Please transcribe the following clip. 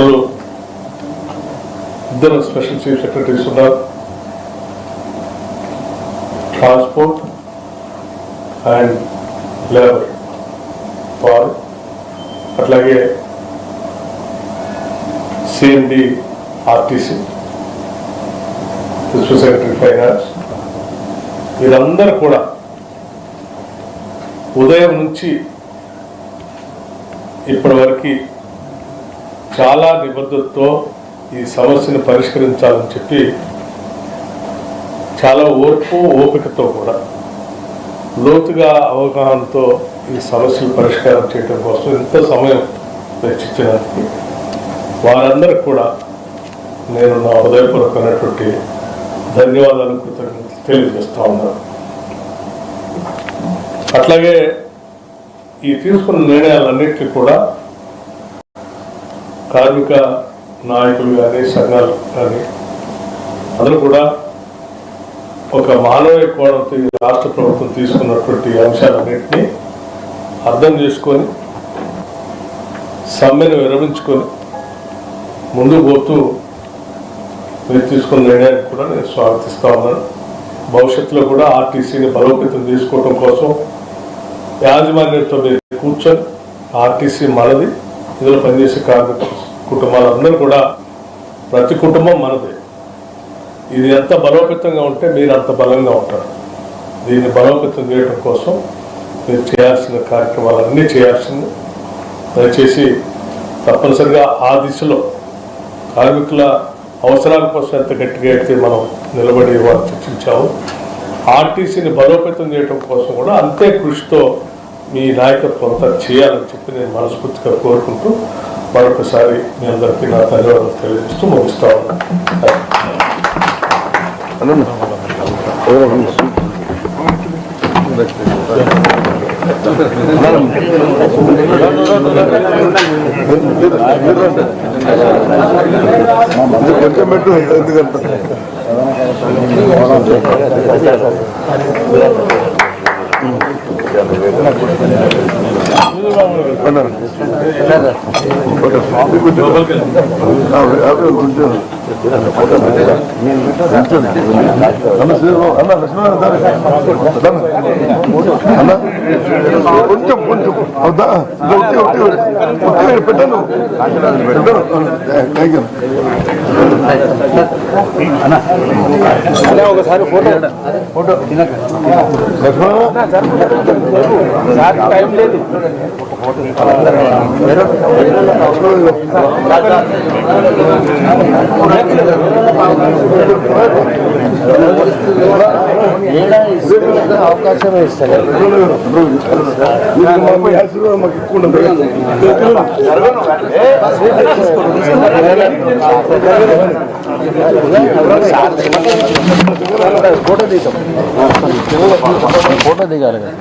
మిత్రులు ఇద్దరు special chief secretaries ఉన్నారు, ట్రాన్స్పోర్ట్ అండ్ లేబర్ వారు, అట్లాగే CMD RTC, principal secretary finance, వీరందరూ కూడా ఉదయం నుంచి ఇప్పటి వరకు చాలా నిబద్ధతతో ఈ సమస్యను పరిష్కరించాలని చెప్పి చాలా ఓపికతో కూడా లోతుగా అవగాహనతో ఈ సమస్యలు పరిష్కారం చేయడం కోసం ఇంత సమయం వెచ్చించినందుకు వారందరికీ కూడా నేను నా హృదయపూర్వకమైనటువంటి ధన్యవాదాలు, కృతజ్ఞతలు తెలియజేస్తా ఉన్నాను. అట్లాగే ఈ తీసుకున్న నిర్ణయాలన్నింటినీ కూడా కార్మిక నాయకులు కానీ సంఘాలు కానీ అందరూ కూడా ఒక మానవీయ కోణంతో ఈ రాష్ట్ర ప్రభుత్వం తీసుకున్నటువంటి అంశాలన్నింటినీ అర్థం చేసుకొని సమ్మెను విరమించుకొని ముందుకు పోతూ మీరు తీసుకున్న నిర్ణయాన్ని కూడా నేను స్వాగతిస్తా ఉన్నాను. భవిష్యత్తులో కూడా ఆర్టీసీని బలోపేతం తీసుకోవడం కోసం యాజమాన్యంతో మీరు కూర్చొని ఆర్టీసీ మనది, ఇందులో పనిచేసే కార్మిక కుటుంబాలందరూ కూడా ప్రతి కుటుంబం మనదే, ఇది ఎంత బలోపేతంగా ఉంటే మీరు అంత బలంగా ఉంటారు. దీన్ని బలోపేతం చేయడం కోసం మీరు చేయాల్సిన కార్యక్రమాలన్నీ చేయాల్సింది. దయచేసి తప్పనిసరిగా ఆ దిశలో కార్మికుల అవసరాల కోసం ఎంత గట్టిగా అయితే మనం నిలబడి వారు చర్చించాము, ఆర్టీసీని బలోపేతం చేయడం కోసం కూడా అంతే కృషితో మీ నాయకత్వం అంతా చేయాలని చెప్పి నేను మనస్ఫూర్తిగా కోరుకుంటూ మరొకసారి మీ అందరికీ నా ధన్యవాదాలు తెలియజేస్తూ ముగిస్తా ఉన్నాను. కొంచెం కొంచెం పెట్టాను. ఒకసారి ఫోటో ఫోటో టైం లేదు. అవకాశం ఇస్తారు. ఫోటో తీసాం, ఫోటో దిగాలి కదా.